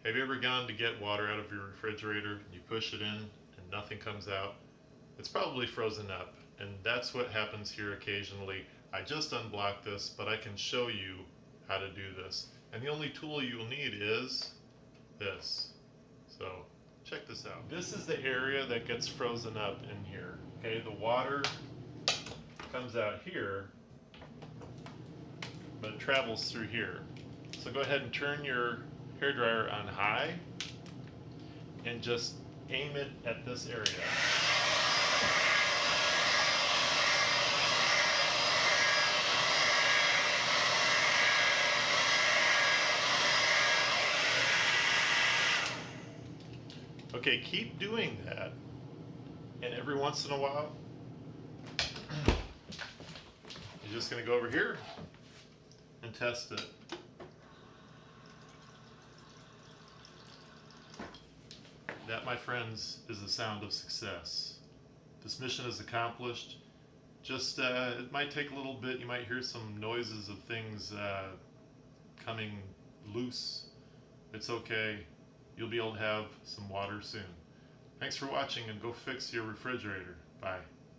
Have you ever gone to get water out of your refrigerator, you push it in and nothing comes out? It's probably frozen up, and that's what happens here occasionally. I just unblocked this, but I can show you how to do this. And the only tool you'll need is this. So check this out. This is the area that gets frozen up in here. Okay, the water comes out here, but it travels through here. So go ahead and turn your hairdryer on high and just aim it at this area. Okay, keep doing that, and every once in a while you're just going to go over here and test it. That, my friends, is the sound of success. This mission is accomplished. Just, it might take a little bit. You might hear some noises of things coming loose. It's okay. You'll be able to have some water soon. Thanks for watching, and go fix your refrigerator. Bye.